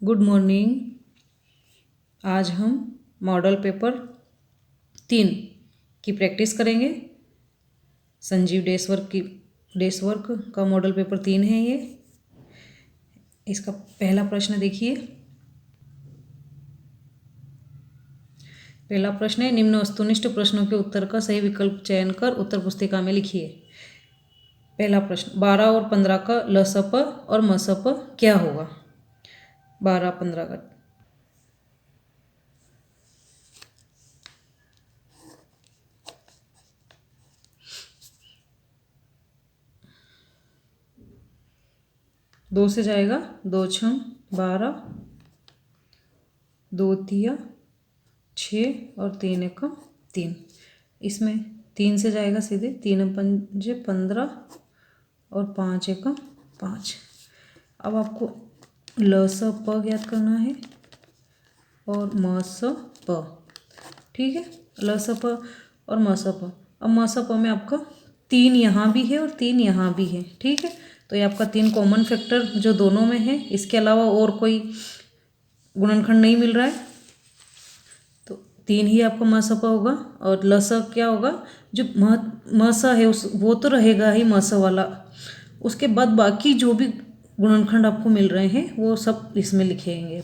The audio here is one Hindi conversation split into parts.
Good morning. आज हम मॉडल पेपर 3 की प्रैक्टिस करेंगे। संजीव डेसवर्क का मॉडल पेपर 3 है ये। इसका पहला प्रश्न देखिए। पहला प्रश्न है, निम्न वस्तुनिष्ठ प्रश्नों के उत्तर का सही विकल्प चयन कर उत्तर पुस्तिका में लिखिए। पहला प्रश्न, 12 और 15 का लसप और मसप क्या होगा? 12-15 का 2 से जाएगा, 2 छम 12, 2 तिया 6 और 3 एकम 3। इसमें 3 से जाएगा सीधे, 3 पंजे 15 और 5 एकम 5। अब आपको ल स प ज्ञात करना है और म स प। ठीक है, ल स प और म स प। अब म स प में आपका 3 यहाँ भी है और 3 यहाँ भी है। ठीक है, तो ये आपका 3 कॉमन फैक्टर जो दोनों में है, इसके अलावा और कोई गुणनखंड नहीं मिल रहा है, तो 3 ही आपका म स प होगा। और ल स क्या होगा? जो म स है वो तो रहेगा ही म स वाला। उसके बाद बाकी जो भी गुणनखंड आपको मिल रहे हैं वो सब इसमें लिखेंगे।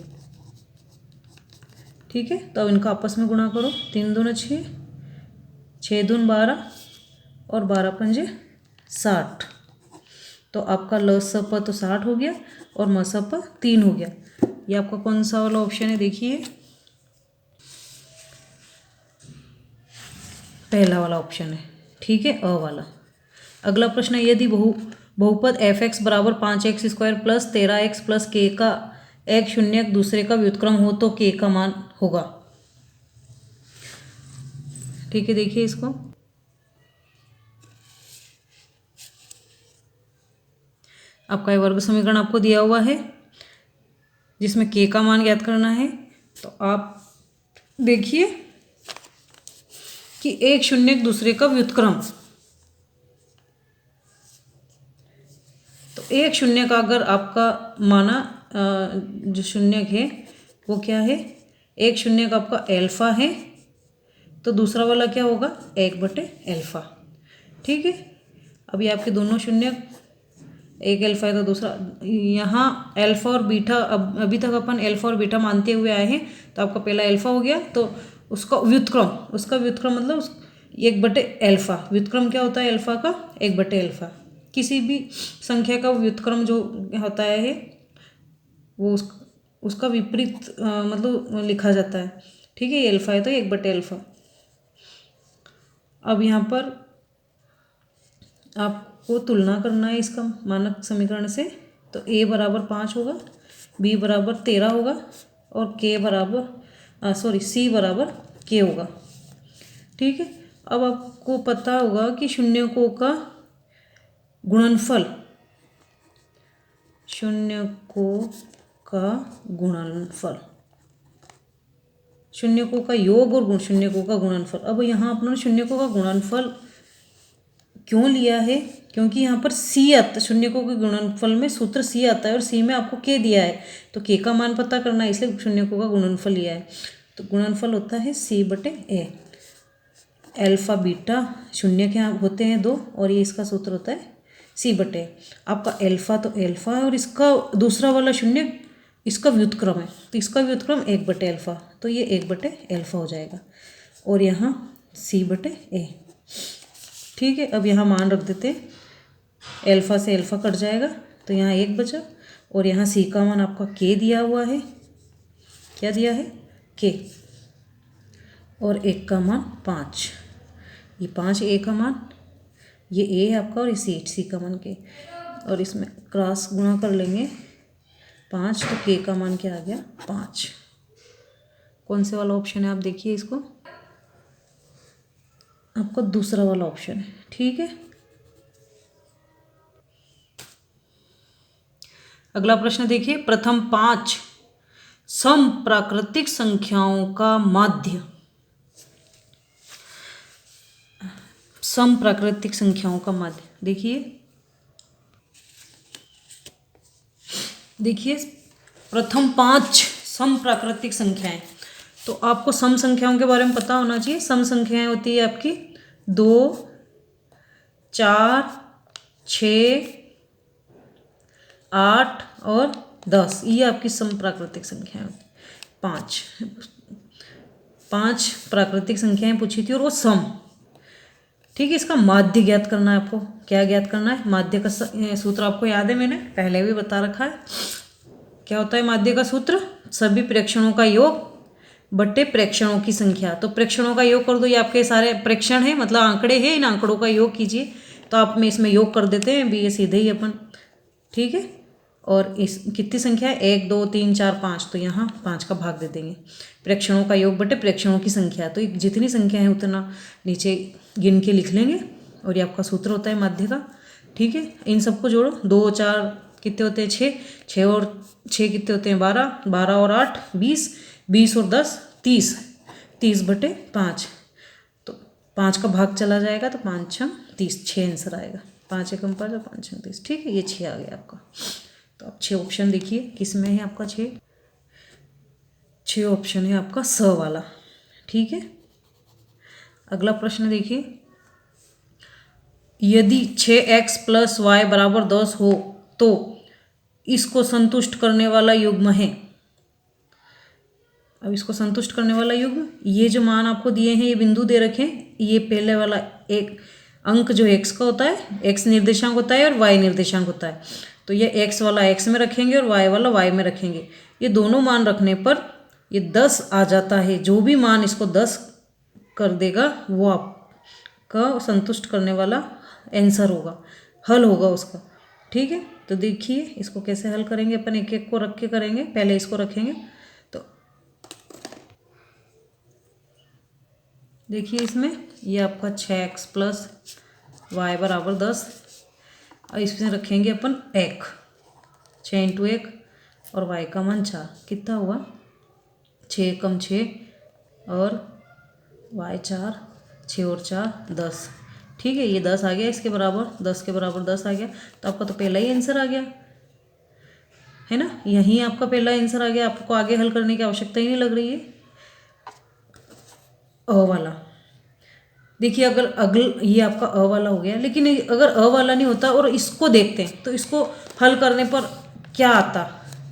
ठीक है, तो अब इनका आपस में गुणा करो। 3 दूना 6, 6 दून 12 और 12 पंजे 60। तो आपका ल स प तो 60 हो गया और म स प 3 हो गया। ये आपका कौन सा वाला ऑप्शन है? देखिए, पहला वाला ऑप्शन है। ठीक है, अ वाला। अगला प्रश्न है, यदि बहुपद f(x) बराबर 5x² plus 13x plus k का एक शून्यक दूसरे का व्युत्क्रम हो तो k का मान होगा। ठीक है, देखिए इसको। आपका ये वर्ग समीकरण आपको दिया हुआ है जिसमें k का मान ज्ञात करना है। तो आप देखिए कि एक शून्यक दूसरे का व्युत्क्रम, तो एक शून्य का अगर आपका माना जो शून्यक है वो क्या है? एक शून्य का आपका एल्फा है, तो दूसरा वाला क्या होगा? 1/एल्फा। ठीक है, अभी आपके दोनों शून्यक, एक एल्फा है तो दूसरा, यहाँ एल्फा और बीटा, अब अभी तक अपन एल्फा और बीटा मानते हुए आए हैं, तो आपका पहला एल्फा हो गया, तो उसका व्युत्क्रम मतलब 1/एल्फा। व्युत्क्रम क्या होता है एल्फा का? 1/एल्फा। किसी भी संख्या का व्युत्क्रम जो होता है वो उसका विपरीत मतलब लिखा जाता है। ठीक है, ये एल्फा है तो 1/एल्फा। अब यहाँ पर आपको तुलना करना है इसका मानक समीकरण से। तो a बराबर 5 होगा, b बराबर 13 होगा और c बराबर k होगा। ठीक है, अब आपको पता होगा कि शून्यकों का गुणनफल, शून्यकों का योग और शून्यकों का गुणनफल। अब यहाँ अपना शून्यकों का गुणनफल क्यों लिया है? क्योंकि यहाँ पर c आता है, शून्यकों के गुणनफल में सूत्र c आता है और c में आपको k दिया है, तो k का मान पता करना है, इसलिए शून्यकों का गुणनफल लिया है। तो गुणनफल होता है c/a। एल्फा बीटा शून्य के यहाँ होते हैं 2 और ये इसका सूत्र होता है c/a। आपका एल्फा तो एल्फा है और इसका दूसरा वाला शून्य इसका व्युत्क्रम है, तो इसका व्युत्क्रम 1/एल्फा, तो ये 1/एल्फा हो जाएगा और यहाँ c/a। ठीक है, अब यहाँ मान रख देते हैं, एल्फा से एल्फा कट जाएगा तो यहाँ 1 बचा और यहाँ c का मान आपका k दिया हुआ है। क्या दिया है? k। और 1 का मान 5, ये 5 a का मान, ये a है आपका और ये c का मान k, और इसमें क्रॉस गुणा कर लेंगे 5, तो k का मान क्या आ गया? 5। कौन से वाला ऑप्शन है? आप देखिए इसको, आपका दूसरा वाला ऑप्शन है। ठीक है, अगला प्रश्न देखिए। प्रथम 5 समप्राकृतिक संख्याओं का माध्य। समप्राकृतिक संख्याओं का माध्य देखिए प्रथम 5 सम प्राकृतिक संख्याएं। तो आपको सम संख्याओं के बारे में पता होना चाहिए। सम संख्याएं होती है आपकी 2, 4, 6, 8 और 10। ये आपकी सम प्राकृतिक संख्याएं होती। 5 प्राकृतिक संख्याएं पूछी थी और वो सम। ठीक है, इसका माध्य ज्ञात करना है आपको। क्या ज्ञात करना है? माध्य का सूत्र आपको याद है, मैंने पहले भी बता रखा है। क्या होता है माध्य का सूत्र? सभी प्रेक्षणों का योग बट्टे प्रेक्षणों की संख्या। तो प्रेक्षणों का योग कर दो, ये आपके सारे प्रेक्षण है, मतलब आंकड़े हैं, इन आंकड़ों का योग कीजिए। तो आप में इसमें योग कर देते हैं, ये सीधे ही अपन। ठीक है, और इस कितनी संख्या है? 1, 2, 3, 4, 5। तो यहाँ 5 का भाग दे देंगे। प्रेक्षणों का योग बटे प्रेक्षणों की संख्या। तो जितनी संख्या है उतना नीचे गिन के लिख लेंगे, और ये आपका सूत्र होता है माध्य का। ठीक है, इन सबको जोड़ो। 2, 4 कितने होते हैं? 6। 6 और 6 कितने होते हैं? 12। 12 और 8 20। 20 और 10 30। 30 बटे 5। तो 5 का भाग चला जाएगा, तो 5 6 30। 6 आंसर आएगा। 5 एकम 5 और 5 6 30। ठीक है, ये 6 आ गया आपका। तो अब 6 ऑप्शन देखिए किस में है आपका। 6 ऑप्शन है आपका स वाला। ठीक है, अगला प्रश्न देखिए। यदि 6x + y = 10 हो तो इसको संतुष्ट करने वाला युग्म है। अब इसको संतुष्ट करने वाला युग्म, ये जो मान आपको दिए हैं, ये बिंदु दे रखे हैं, ये पहले वाला एक अंक जो x का होता है, x निर्देशांक होता है और y निर्देशांक होता है। तो ये x वाला x में रखेंगे और y वाला y में रखेंगे। ये दोनों मान रखने पर ये 10 आ जाता है। जो भी मान इसको 10 कर देगा वो आपका संतुष्ट करने वाला आंसर होगा, हल होगा उसका। ठीक है, तो देखिए इसको कैसे हल करेंगे अपन। एक एक को रख के करेंगे। पहले इसको रखेंगे। तो देखिए इसमें ये आपका 6x + y = 10। और इसमें रखेंगे अपन 1। 6 × 1 और y का मान 4। कितना हुआ? 6 एकम 6 और y 4। 6 और 4 10। ठीक है, ये 10 आ गया इसके बराबर। 10 के बराबर 10 आ गया। तो आपका तो पहला ही आंसर आ गया है ना। यही आपका पहला आंसर आ गया। आपको आगे हल करने की आवश्यकता ही नहीं लग रही है। अ वाला देखिए, अगर ये आपका अ वाला हो गया, लेकिन अगर अ वाला नहीं होता और इसको देखते हैं तो इसको हल करने पर क्या आता?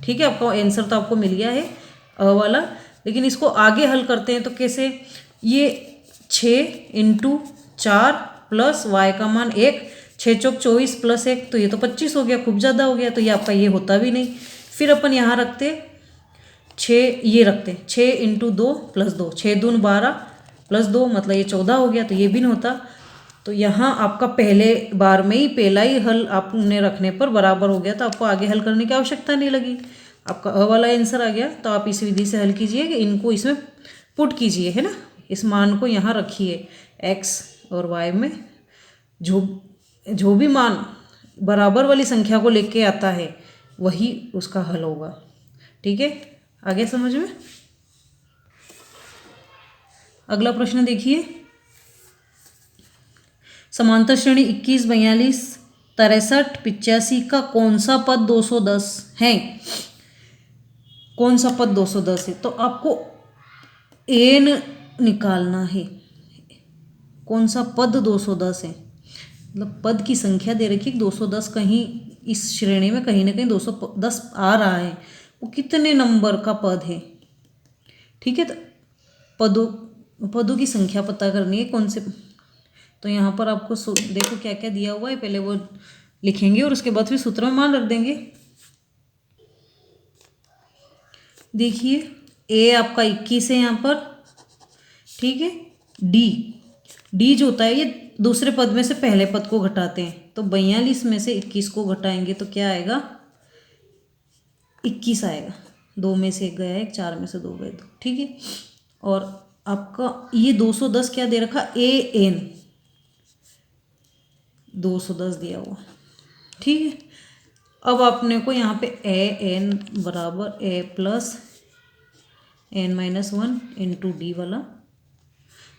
ठीक है, आपका आंसर तो आपको मिल गया है अ वाला, लेकिन इसको आगे हल करते हैं तो कैसे? ये 6 × 4 + y का मान 1। 6 चौक 24 + 1 तो ये तो 25 हो गया, खूब ज़्यादा हो गया। तो ये आपका ये होता भी नहीं। फिर अपन यहाँ रखते 6, ये रखते 6 × 2 + 2। 6 दूनी 12 + 2 मतलब ये 14 हो गया। तो ये भी नहीं होता। तो यहाँ आपका पहले बार में ही पहला ही हल आपने रखने पर बराबर हो गया। तो आपको आगे हल करने की आवश्यकता नहीं लगी। आपका अ वाला आंसर आ गया। तो आप इस विधि से हल कीजिए कि इनको इसमें पुट कीजिए, है ना। इस मान को यहाँ रखिए x और y में। जो भी मान बराबर वाली संख्या को लेके आता है वही उसका हल होगा। ठीक है, आगे समझ में। अगला प्रश्न देखिए। समांतर श्रेणी 21, 42, 63, 85 का कौन सा पद 210 है? कौन सा पद 210 है? तो आपको एन निकालना है। कौन सा पद 210 है? मतलब पद की संख्या दे रखी 210। कहीं इस श्रेणी में कहीं ना कहीं 210 आ रहा है। वो कितने नंबर का पद है? ठीक है, तो पदों की संख्या पता करनी है कौन से। तो यहाँ पर आपको देखो क्या क्या दिया हुआ है, पहले वो लिखेंगे और उसके बाद फिर सूत्र में मान रख देंगे। देखिए ए आपका 21 है यहाँ पर। ठीक है, डी जो होता है ये दूसरे पद में से पहले पद को घटाते हैं। तो 42 में से 21 को घटाएंगे तो क्या आएगा? 21 आएगा। 2 में से 1 गया, 1 4 में से 2 गए 2। ठीक है, और आपका ये 210 क्या दे रखा? ए एन 210 दिया हुआ। ठीक है, अब आपने को यहाँ पे ए एन बराबर ए प्लस n - 1 × डी वाला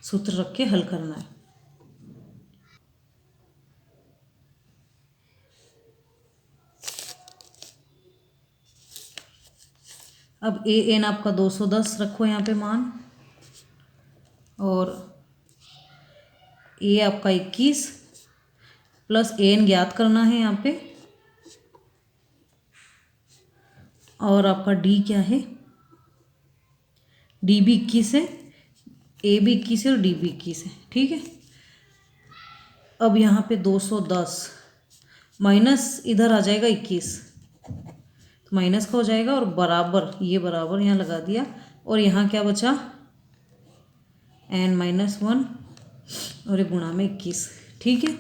सूत्र रख के हल करना है। अब ए एन आपका 210 रखो यहाँ पे मान, और ए आपका 21 प्लस ए एन ज्ञात करना है यहाँ पे, और आपका डी क्या है, डी भी 21 है, ए भी 21 है और डी भी 21 है। ठीक है, अब यहाँ पे 210 माइनस इधर आ जाएगा 21, तो माइनस का हो जाएगा, और बराबर, ये बराबर यहाँ लगा दिया, और यहाँ क्या बचा n-1 और ये गुणा में 21। ठीक है,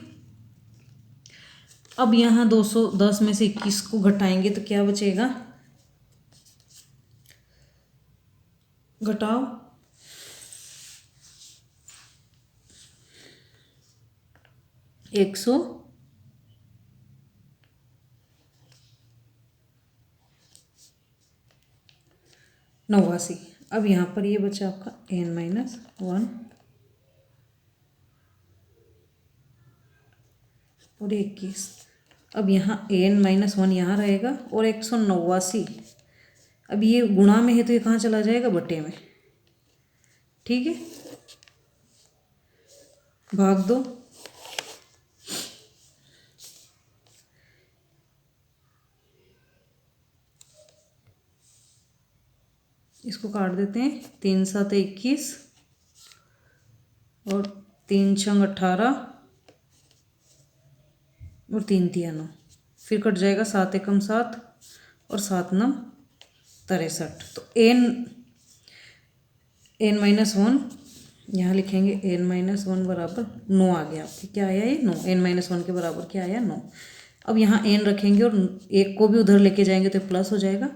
अब यहाँ 210 में से 21 को घटाएंगे तो क्या बचेगा, घटाओ, एक सौ 89। अब यहाँ पर ये बचा आपका n-1 और 21। अब यहाँ n-1 यहाँ रहेगा और 189। अब ये गुणा में है तो ये कहाँ चला जाएगा, बटे में। ठीक है, भाग दो, इसको काट देते हैं, 3 7 21 और 3 6 18 और 3 3 9, फिर कट जाएगा 7 1 7 और 7 9 63। तो n-1 यहाँ लिखेंगे, n-1 बराबर 9 आ गया आपके, क्या आया ये 9, n-1 के बराबर क्या आया 9। अब यहाँ n रखेंगे और एक को भी उधर लेके जाएंगे तो प्लस हो जाएगा,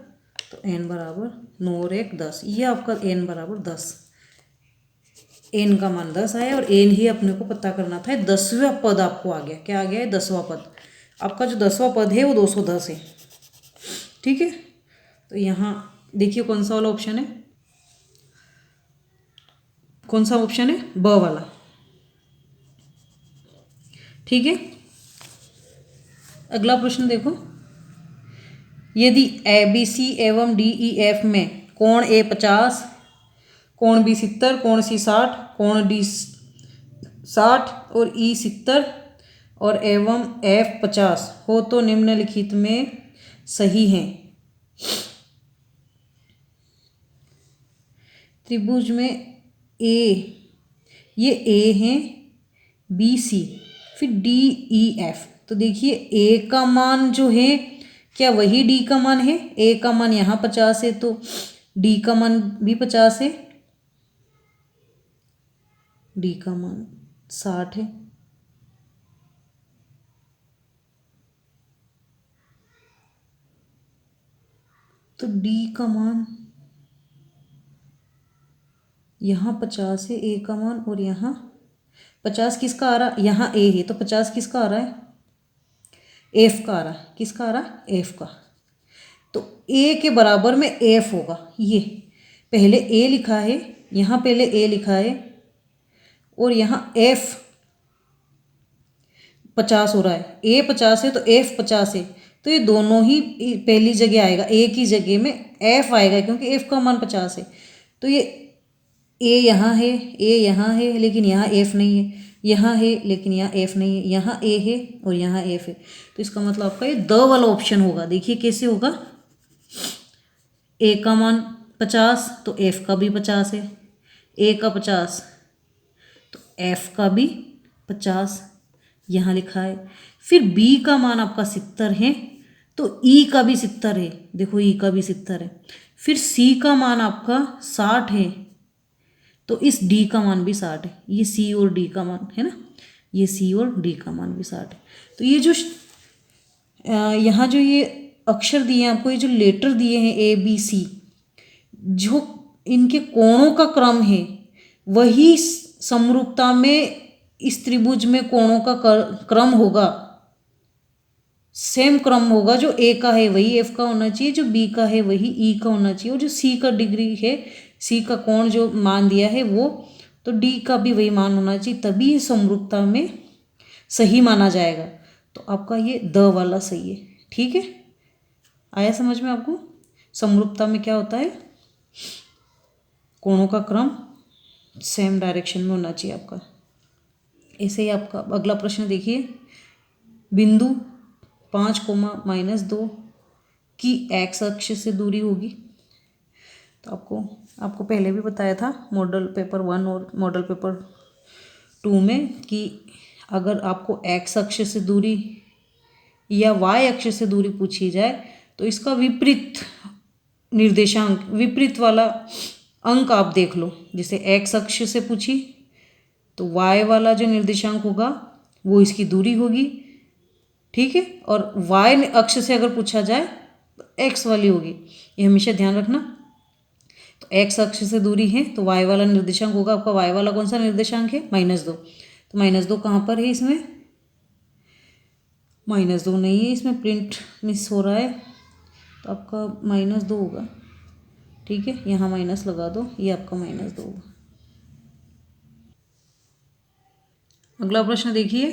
तो n बराबर 9 और 1 10, ये आपका n बराबर 10, n का मान 10 आया, और n ही अपने को पता करना था। 10वां पद आपको आ गया, क्या आ गया है 10वां पद, आपका जो 10वां पद है वो 210 है। ठीक है, तो यहाँ देखिए कौन सा वाला ऑप्शन है, कौन सा ऑप्शन है, ब वाला। ठीक है, अगला प्रश्न देखो, यदि ए बी सी एवं डी ई एफ में कोण ए 50, कोण बी 70, कोण सी 60, कोण डी 60 और ई 70 और एवं एफ 50 हो तो निम्नलिखित में सही है। त्रिभुज में ए, ये ए है, बी सी, फिर डी ई एफ, तो देखिए ए का मान जो है क्या वही डी का मान है, ए का मान यहाँ 50 है तो डी का मान भी 50 है, डी का मान 60 है, तो डी का मान यहाँ 50 है ए का मान, और यहाँ 50 किसका आ रहा, यहाँ ए है तो 50 किसका आ रहा है, एफ का आ रहा है, किसका आ रहा है, एफ का, तो ए के बराबर में एफ होगा। ये पहले ए लिखा है, यहाँ पहले ए लिखा है और यहाँ एफ 50 हो रहा है, ए 50 है तो एफ 50 है, तो ये दोनों ही पहली जगह आएगा, ए की जगह में एफ आएगा क्योंकि एफ का मान 50 है। तो ये ए यहाँ है, ए यहाँ है लेकिन यहाँ एफ नहीं है, यहाँ है लेकिन यहाँ एफ नहीं है, यहाँ ए है और यहाँ एफ है, तो इसका मतलब आपका ये द वाला ऑप्शन होगा। देखिए कैसे होगा, ए का मान 50 तो एफ का भी 50 है, ए का 50 तो एफ का भी 50 यहाँ लिखा है, फिर बी का मान आपका 70 है तो ई का भी 70 है, देखो ई का भी 70 है, फिर सी का मान आपका 60 है तो इस डी का मान भी 60 है, ये सी और डी का मान है ना, ये सी और डी का मान भी 60 है। तो ये जो यहाँ जो ये अक्षर दिए हैं आपको, ये जो लेटर दिए हैं ए बी सी, जो इनके कोणों का क्रम है वही समरूपता में इस त्रिभुज में कोणों का क्रम होगा, सेम क्रम होगा, जो ए का है वही एफ का होना चाहिए, जो बी का है वही ई का होना चाहिए, और जो सी का डिग्री है, सी का कोण जो मान दिया है वो, तो डी का भी वही मान होना चाहिए, तभी समरूपता में सही माना जाएगा। तो आपका ये द वाला सही है। ठीक है, आया समझ में आपको। समरूपता में क्या होता है, कोणों का क्रम सेम डायरेक्शन में होना चाहिए आपका। ऐसे ही आपका अगला प्रश्न देखिए, बिंदु 5, -2 की एक्स अक्ष से दूरी होगी। तो आपको पहले भी बताया था मॉडल पेपर 1 और मॉडल पेपर 2 में कि अगर आपको एक्स अक्ष से दूरी या वाई अक्ष से दूरी पूछी जाए तो इसका विपरीत निर्देशांक, विपरीत वाला अंक आप देख लो। जैसे एक्स अक्ष से पूछी तो वाई वाला जो निर्देशांक होगा वो इसकी दूरी होगी, ठीक है। और वाई अक्ष से अगर पूछा जाए तो एक्स वाली होगी, ये हमेशा ध्यान रखना। तो एक्स अक्ष से दूरी है तो वाई वाला निर्देशांक होगा आपका, वाई वाला कौन सा निर्देशांक है, -2। तो -2 कहाँ पर है, इसमें -2 नहीं है, इसमें प्रिंट मिस हो रहा है, तो आपका -2 होगा, ठीक है। यहाँ माइनस लगा दो, ये आपका -2 होगा। अगला प्रश्न देखिए,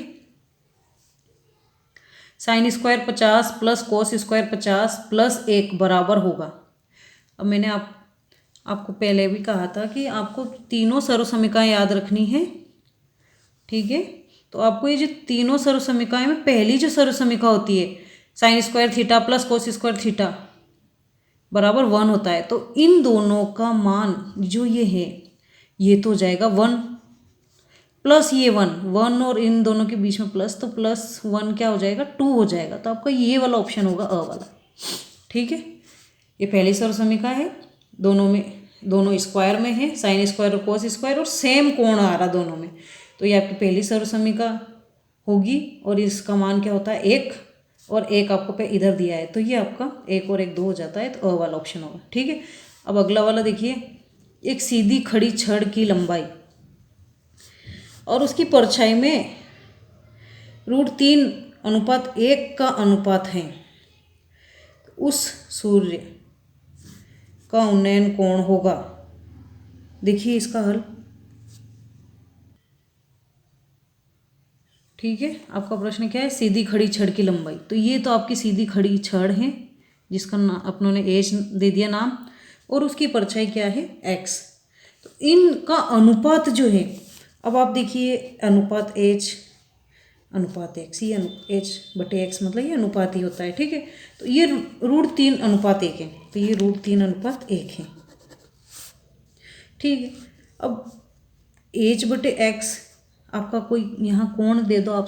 sin² 50 + cos² 50 + 1 बराबर होगा। अब मैंने आपको पहले भी कहा था कि आपको तीनों सर्वसमीकाएं याद रखनी है, ठीक है। तो आपको ये जो तीनों सर्वसमीकाएं में पहली जो सर्वसमीका होती है sin² θ + cos² θ बराबर 1 होता है, तो इन दोनों का मान जो ये है ये तो हो जाएगा 1 प्लस ये 1 और इन दोनों के बीच में प्लस, तो +1 क्या हो जाएगा, 2 हो जाएगा। तो आपका ये वाला ऑप्शन होगा अ वाला, ठीक है। ये पहली सर्वसमीका है, दोनों स्क्वायर में है, sin² और cos² और सेम कोण आ रहा दोनों में, तो ये आपकी पहली सर्वसमीका होगी। और इसका मान क्या होता है 1, और 1 आपको पे इधर दिया है, तो ये आपका 1 और 1 2 हो जाता है, तो अ वाला ऑप्शन होगा, ठीक है। अब अगला वाला देखिए, एक सीधी खड़ी छड़ की लंबाई और उसकी परछाई में √3:1 का अनुपात है, उस सूर्य का उन्नयन कोण होगा। देखिए इसका हल, ठीक है। आपका प्रश्न क्या है, सीधी खड़ी छड़ की लंबाई, तो ये तो आपकी सीधी खड़ी छड़ है जिसका अपनों ने एच दे दिया नाम, और उसकी परछाई क्या है एक्स। तो इनका अनुपात जो है, अब आप देखिए अनुपात एच अनुपात एक्स, ये H/x मतलब ये अनुपात ही होता है, ठीक है। तो ये √3:1 है, तो ये √3:1 है, ठीक है। अब H/x आपका कोई यहाँ कोण दे दो आप,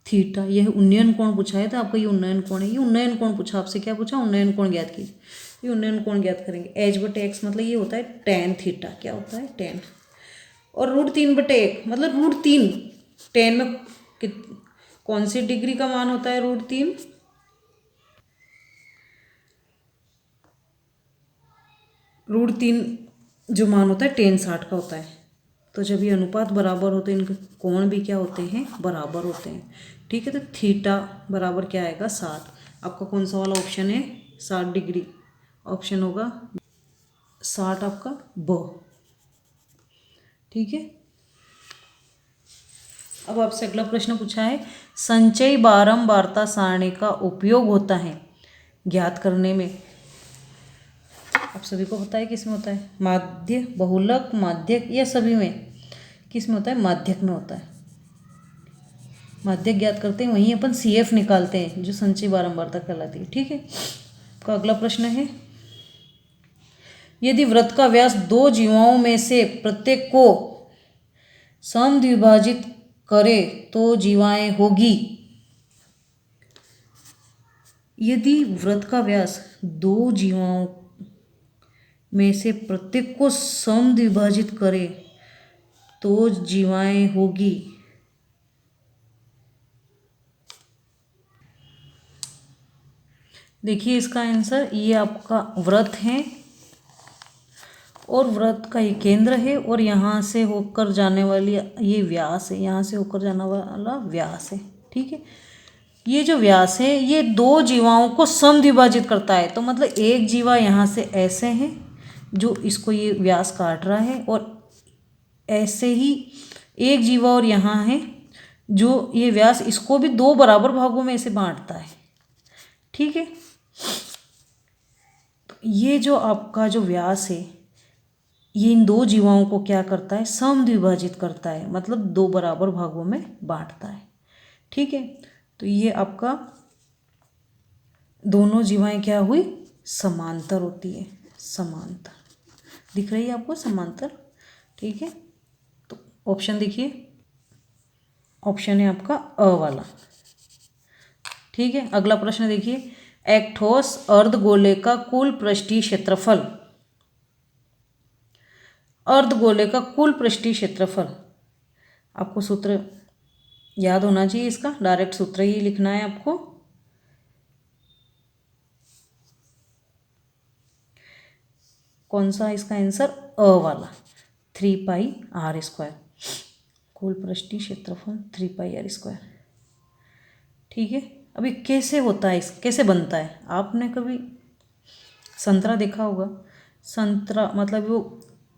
थीटा, यह उन्नयन कोण पूछा है, तो आपका ये उन्नयन कोण है, ये उन्नयन कोण पूछा आपसे, क्या पूछा, उन्नयन कोण ज्ञात कीजिए। ये उन्नयन कोण ज्ञात करेंगे, H/x मतलब ये होता है tan थीटा, क्या होता है tan, और √3/1 मतलब √3, tan में कौन सी डिग्री का मान होता है, √3, √3 जो मान होता है tan 60 का होता है। तो जब ये अनुपात बराबर होते हैं, इनके कोण भी क्या होते हैं, बराबर होते हैं, ठीक है। तो थीटा बराबर क्या आएगा 60, आपका कौन सा वाला ऑप्शन है, 60 डिग्री ऑप्शन होगा, 60 आपका ब, ठीक है। अब आपसे अगला प्रश्न पूछा है, संचयी बारंबारता सारणी का उपयोग होता है ज्ञात करने में। आप सभी को पता है किस में होता है, माध्य, बहुलक, माध्यक, या सभी में किस में होता है, माध्यक में होता है। माध्यक ज्ञात करते हैं, वहीं अपन CF निकालते हैं जो संचयी बारंबारता कहलाती है, ठीक है। का अगला प्रश्न है, यदि वृत्त का व्यास 2 जीवाओं में से प्रत्येक को समद्विभाजित करे तो जीवाएं होगी। यदि वृत्त का व्यास 2 जीवाओं में से प्रत्येक को समद्विभाजित करे तो जीवाएं होगी। देखिए इसका आंसर, ये आपका वृत्त है और वृत्त का ये केंद्र है, और यहाँ से होकर जाने वाली ये व्यास है, यहाँ से होकर जाने वाला व्यास है, ठीक है। ये जो व्यास है ये 2 जीवाओं को समद्विभाजित करता है, तो मतलब एक जीवा यहाँ से ऐसे है जो इसको ये व्यास काट रहा है, और ऐसे ही एक जीवा और यहाँ है जो ये व्यास इसको भी 2 बराबर भागों में ऐसे बांटता है, ठीक है। ये जो आपका जो व्यास है ये इन दो जीवाओं को क्या करता है, समद्विभाजित करता है, मतलब दो बराबर भागों में बांटता है। ठीक है, तो ये आपका दोनों जीवाएं क्या हुई, समांतर होती है, समांतर दिख रही है आपको, समांतर। ठीक है, तो ऑप्शन देखिए, ऑप्शन है आपका अ वाला। ठीक है, अगला प्रश्न देखिए, एक ठोस अर्धगोले का कुल पृष्ठीय क्षेत्रफल, अर्धगोले का कुल पृष्ठीय क्षेत्रफल, आपको सूत्र याद होना चाहिए इसका, डायरेक्ट सूत्र ही लिखना है आपको। कौन सा इसका आंसर, अ वाला, 3πr², कुल पृष्ठीय क्षेत्रफल 3πr²। ठीक है, अभी कैसे होता है, इस कैसे बनता है, आपने कभी संतरा देखा होगा, संतरा मतलब वो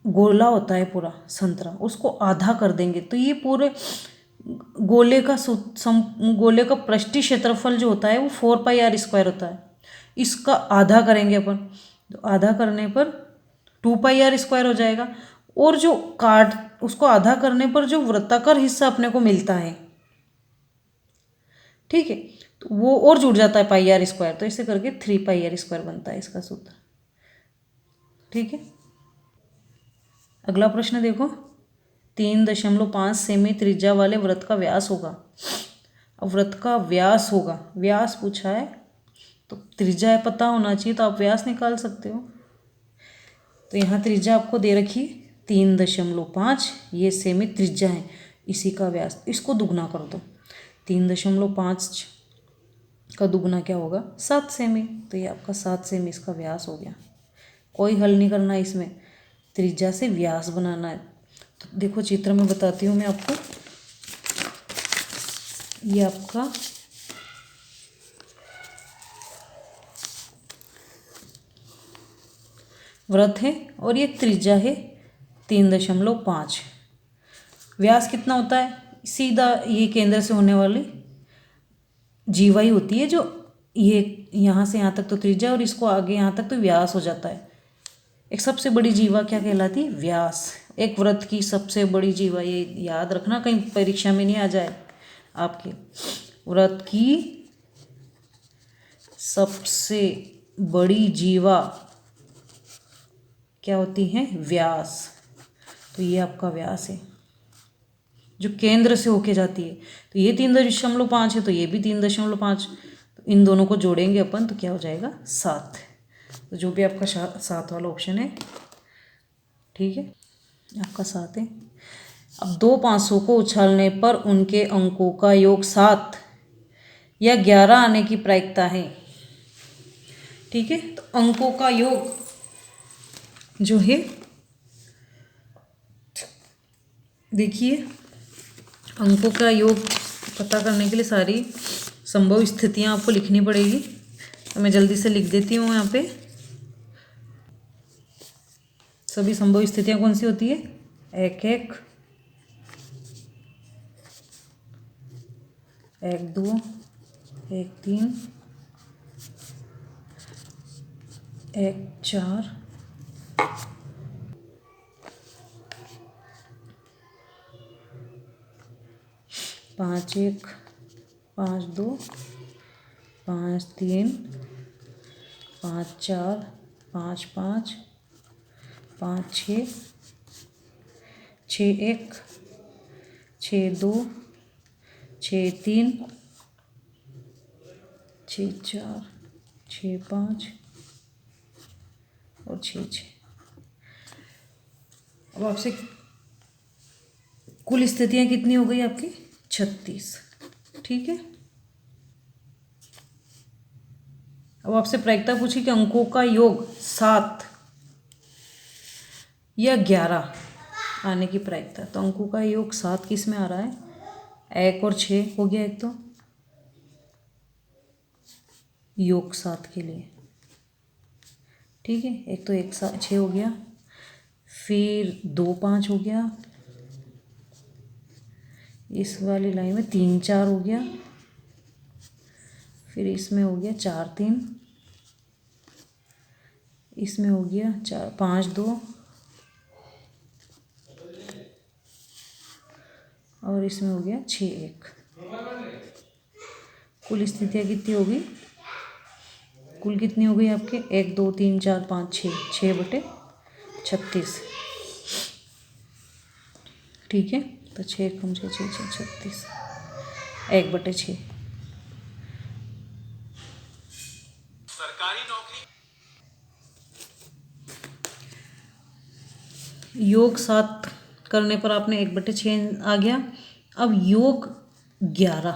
गोला होता है पूरा संतरा, उसको आधा कर देंगे तो ये पूरे गोले का गोले का पृष्ठीय क्षेत्रफल जो होता है वो 4πr² होता है। इसका आधा करेंगे अपन, तो आधा करने पर 2πr² हो जाएगा, और जो काट उसको आधा करने पर जो वृत्ताकार हिस्सा अपने को मिलता है, ठीक है, तो वो और जुड़ जाता है πr², तो इसे करके 3πr² बनता है इसका सूत्र। ठीक है, अगला प्रश्न देखो, 3.5 सेमी त्रिज्या वाले वृत्त का व्यास होगा। अब वृत्त का व्यास होगा, व्यास पूछा है तो त्रिज्या पता होना चाहिए, तो आप व्यास निकाल सकते हो। तो यहाँ त्रिज्या आपको दे रखी 3.5, ये सेमी त्रिज्या है, इसी का व्यास, इसको दुगना कर दो, 3.5 का दुगना क्या होगा, 7 सेमी, तो ये आपका 7 सेमी इसका व्यास हो गया। कोई हल नहीं करना है इसमें, त्रिज्या से व्यास बनाना है। तो देखो चित्र में बताती हूँ मैं आपको, ये आपका वृत्त है और ये त्रिज्या है 3.5, व्यास कितना होता है, सीधा ये केंद्र से होने वाली जीवा ही होती है, जो ये यहाँ से यहाँ तक तो त्रिज्या और इसको आगे यहाँ तक तो व्यास हो जाता है। एक सबसे बड़ी जीवा क्या कहलाती है, व्यास। एक वृत्त की सबसे बड़ी जीवा, ये याद रखना कहीं परीक्षा में नहीं आ जाए आपके, वृत्त की सबसे बड़ी जीवा क्या होती है, व्यास। तो ये आपका व्यास है जो केंद्र से होके जाती है, तो ये 3.5 है, तो ये भी 3.5, तो इन दोनों को जोड़ेंगे अपन तो क्या हो जाएगा, 7। तो जो भी आपका 7 वाला ऑप्शन है, ठीक है, आपका 7 है। अब 2 500 को उछालने पर उनके अंकों का योग 7 या 11 आने की प्रायिकता है। ठीक है, तो अंकों का योग जो है, देखिए अंकों का योग पता करने के लिए सारी संभव स्थितियां आपको लिखनी पड़ेगी, तो मैं जल्दी से लिख देती हूँ यहाँ पे। सभी संभव स्थितियां कौन सी होती है, 1 1 1 2 1 3 1 4 5 1 5 2 5 3 5 4 5 5 5 6 6 1 6 2 6 3 6 4 6 5 और 6 6। अब आपसे कुल स्थितियां कितनी हो गई आपकी, 36। ठीक है, अब आपसे प्रायिकता पूछी कि अंकों का योग 7 या 11 आने की प्रायिकता, तो अंकों का योग 7 किस में आ रहा है, 1 और 6 हो गया, एक तो योग 7 के लिए। ठीक है, एक तो 1 7 6 हो गया, फिर 2 5 हो गया, इस वाली लाइन में 3 4 हो गया, फिर इसमें हो गया 4 3, इसमें हो गया 4 5 2 और इसमें हो गया 6 1। कुल स्थितियाँ कितनी होगी, कुल कितनी हो गई आपके 1 2 3 4 5 6/36। ठीक है, तो 6 कम 6 6 6 36 1/6। सरकारी नौकरी योग 7 करने पर आपने 1/6 आ गया। अब योग 11,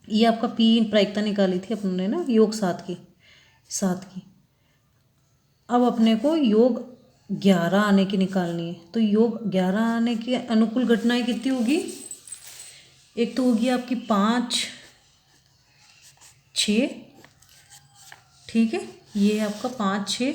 ये आपका पी प्रायिकता निकाली थी अपने ना योग 7 की। अब अपने को योग 11 आने की निकालनी है। तो योग 11 आने की अनुकूल घटनाएं कितनी होगी, एक तो होगी आपकी 5 6। ठीक है, ये आपका 5 6,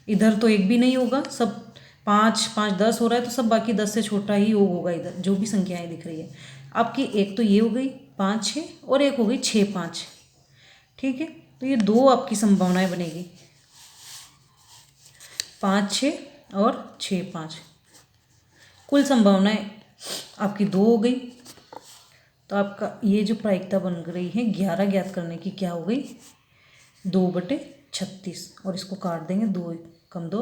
इधर तो एक भी नहीं होगा, सब 5 5 10 हो रहा है, तो सब बाकी 10 से छोटा ही योग होगा इधर जो भी संख्याएं दिख रही है आपकी। एक तो ये हो गई 5 6 और एक हो गई 6 5। ठीक है, तो ये दो आपकी संभावनाएं बनेगी, 5 6 और 6 5। कुल संभावनाएं आपकी 2 हो गई। तो आपका ये जो प्रायिकता बन रही है 11 ज्ञात करने की, क्या हो गई 2/36। और इसको काट देंगे, 2 1 कम 2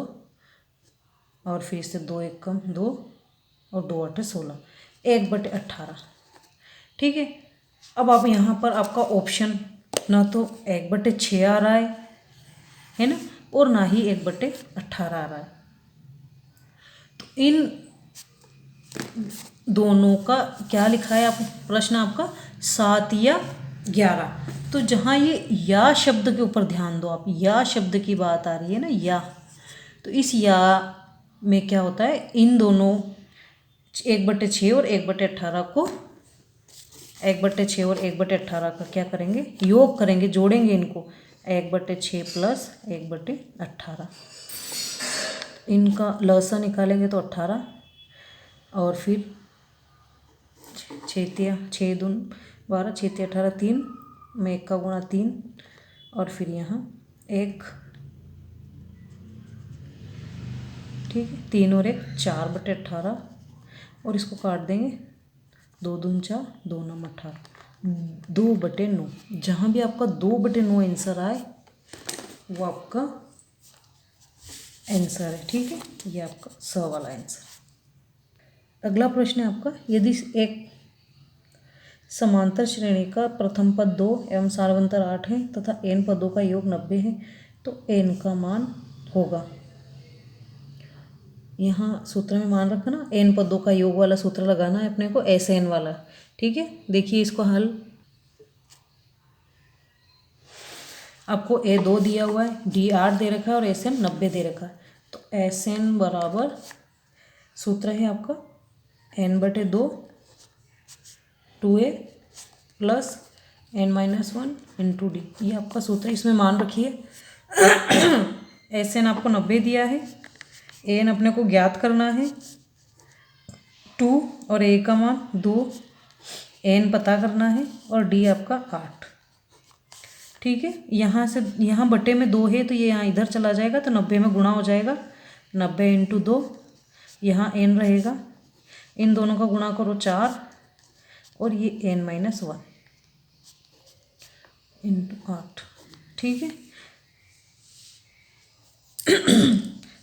और फिर इससे 2 1 कम 2 और 2 8 16, 1/18। ठीक है, अब आप यहाँ पर आपका ऑप्शन ना तो 1/6 आ रहा है ना, और ना ही 1/18 आ रहा है। तो इन दोनों का क्या लिखा है आप, प्रश्न आपका 7 या 11। तो जहाँ ये या शब्द के ऊपर ध्यान दो आप, या शब्द की बात आ रही है ना, या, तो इस या में क्या होता है, इन दोनों 1/6 और 1/18 को, 1/6 और 1/18 का क्या करेंगे, योग करेंगे, जोड़ेंगे इनको, 1/6 प्लस 1/18। इनका लसा निकालेंगे तो 18, और फिर 6 दून 12 6 18 3 में 1 का गुणा 3 और फिर यहाँ 1। ठीक है, 3 और 1 4/18 और इसको काट देंगे, 2 दून 4 2 9 18, 2/9। जहाँ भी आपका 2/9 आंसर आए वो आपका आंसर है। ठीक है, ये आपका स वाला आंसर। अगला प्रश्न है आपका, यदि एक समांतर श्रेणी का प्रथम पद 2 एवं सार्वंतर 8 है तथा n पदों का योग 90 है तो n का मान होगा। यहाँ सूत्र में मान रखा ना, n पदों का योग वाला सूत्र लगाना है अपने को, SN वाला। ठीक है, देखिए इसको हल, आपको A2 दिया हुआ है, D 8 दे रखा है और SN 90 दे रखा है। तो SN बराबर सूत्र है आपका n/2 2a plus n-1 into D, ये आपका सूत्र है। इसमें मान रखिए SN आपको 90 दिया है, AN अपने को ज्ञात करना है 2 और A का मान 2, N पता करना है और D आपका 8। ठीक है, यहाँ से यहाँ बटे में 2 है तो ये यहाँ इधर चला जाएगा तो 90 में गुणा हो जाएगा, 90 इंटू 2, यहाँ N रहेगा, इन दोनों का गुणा करो 4 और ये n-1 इंटू 8। ठीक है,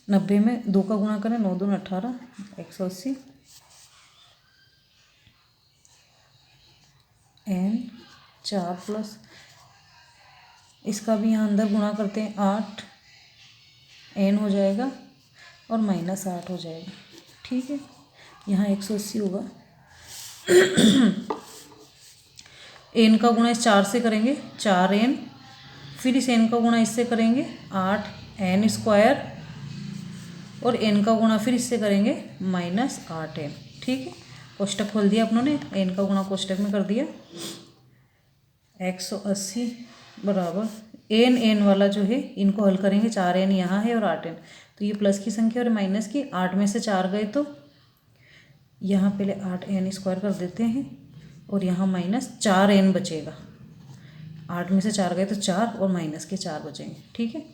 90 में 2 का गुणा करें, 9 दूनी 18 180, n 4 प्लस इसका भी यहाँ अंदर गुणा करते हैं 8, n हो जाएगा और -8 हो जाएगा। ठीक है, यहाँ 180 होगा। n का गुणा इस 4 से करेंगे 4n, फिर इस n का गुणा इससे करेंगे 8n² और n का गुणा फिर इससे करेंगे -8n। ठीक है, कोष्टक खोल दिया अपनों ने, n का गुणा कोष्टक में कर दिया, 180 बराबर n वाला जो है इनको हल करेंगे, 4n यहाँ है और 8n, तो ये प्लस की संख्या और माइनस की, 8 में से 4 गए तो यहाँ पहले 8n² कर देते हैं और यहाँ -4n बचेगा। 8 में से 4 गए तो 4 और माइनस के 4 बचेंगे। ठीक है,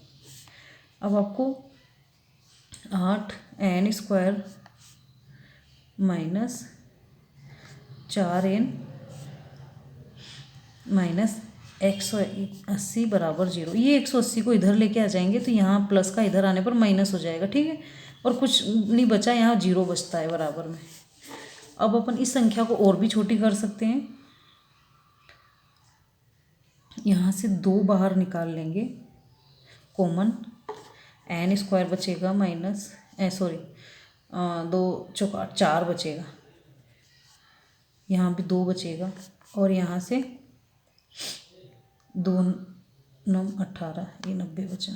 अब आपको 8n² माइनस 4n माइनस 180 बराबर 0। ये 180 को इधर लेके आ जाएंगे तो यहाँ प्लस का इधर आने पर माइनस हो जाएगा, ठीक है। और कुछ नहीं बचा, यहाँ 0 बचता है बराबर में। अब अपन इस संख्या को और भी छोटी कर सकते हैं। यहाँ से 2 बाहर निकाल लेंगे कॉमन, n² बचेगा माइनस 2 चौका 4 बचेगा, यहाँ भी 2 बचेगा, और यहाँ से 2 9 18, ये 90 बचा,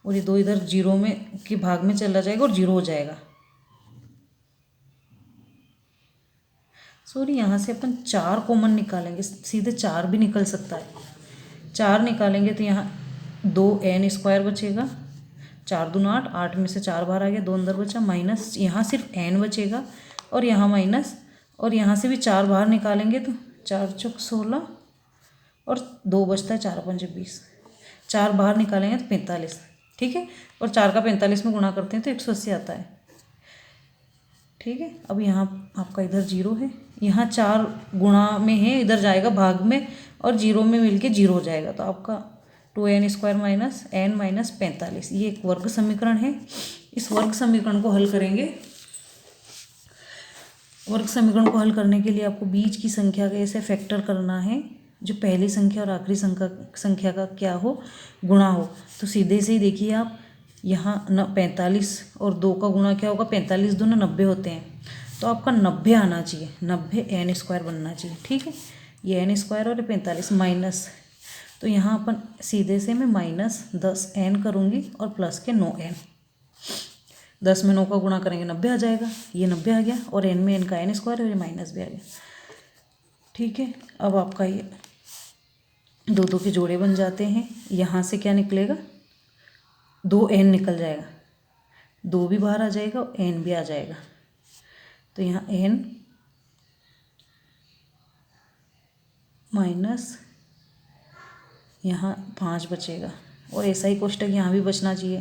और ये 2 इधर 0 में के भाग में चला जाएगा और 0 हो जाएगा। सॉरी, यहाँ से अपन 4 कॉमन निकालेंगे, सीधे 4 भी निकल सकता है। 4 निकालेंगे तो यहाँ 2n² बचेगा, 4 दूना 8, 8 में से 4 बाहर आ गया, 2 अंदर बचा, माइनस यहाँ सिर्फ n बचेगा और यहाँ माइनस, और यहाँ से भी 4 बाहर निकालेंगे तो 4 चौक 16 और 2 बचता है, 4 पंजे 20, 4 बाहर निकालेंगे तो 45, ठीक है। और 4 का 45 में गुणा करते हैं तो 180 आता है, ठीक है। अब यहाँ आपका इधर 0 है, यहाँ 4 गुणा में है, इधर जाएगा भाग में और 0 में मिलके 0 हो जाएगा, तो आपका 2n² माइनस n माइनस 45, ये एक वर्ग समीकरण है। इस वर्ग समीकरण को हल करेंगे। वर्ग समीकरण को हल करने के लिए आपको बीच की संख्या का ऐसे फैक्टर करना है, जो पहली संख्या और आखिरी संख्या का क्या हो, गुणा हो। तो सीधे से ही देखिए आप, यहाँ 45 और 2 का गुणा क्या होगा, 45 दूना 90 होते हैं, तो आपका 90 आना चाहिए, 90 n² बनना चाहिए, ठीक है। ये n² और 45 माइनस, तो यहाँ अपन सीधे से मैं माइनस 10n करूँगी और प्लस के 9n, 10 में 9 का गुणा करेंगे 90 आ जाएगा, ये 90 आ गया, और n में n का n² और ये माइनस भी आ गया, ठीक है। अब आपका ये 2 के जोड़े बन जाते हैं। यहाँ से क्या निकलेगा, 2n निकल जाएगा, 2 भी बाहर आ जाएगा और n भी आ जाएगा, तो यहाँ n माइनस यहाँ 5 बचेगा, और ऐसा ही कोष्टक यहाँ भी बचना चाहिए,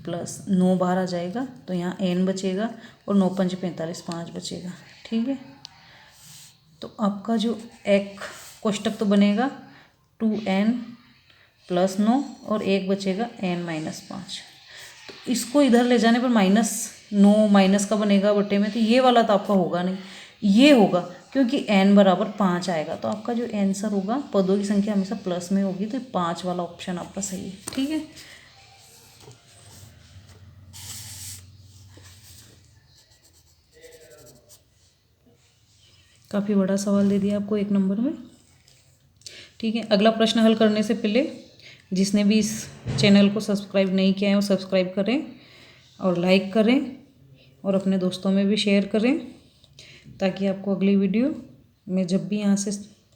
प्लस 9 बाहर आ जाएगा, तो यहाँ n बचेगा, और 9 पंजे 45, 5 बचेगा, ठीक है। तो आपका जो एक कोष्टक तो बनेगा 2n प्लस 9 और 1 बचेगा n माइनस 5। तो इसको इधर ले जाने पर -9 माइनस का बनेगा बटे में, तो ये वाला तो आपका होगा नहीं, ये होगा, क्योंकि n बराबर 5 आएगा, तो आपका जो आंसर होगा, पदों की संख्या हमेशा प्लस में होगी, तो 5 वाला ऑप्शन आपका सही है, ठीक है। काफ़ी बड़ा सवाल दे दिया आपको 1 नंबर में, ठीक है। अगला प्रश्न हल करने से पहले जिसने भी इस चैनल को सब्सक्राइब नहीं किया है वो सब्सक्राइब करें और लाइक करें और अपने दोस्तों में भी शेयर करें, ताकि आपको अगली वीडियो में जब भी यहाँ से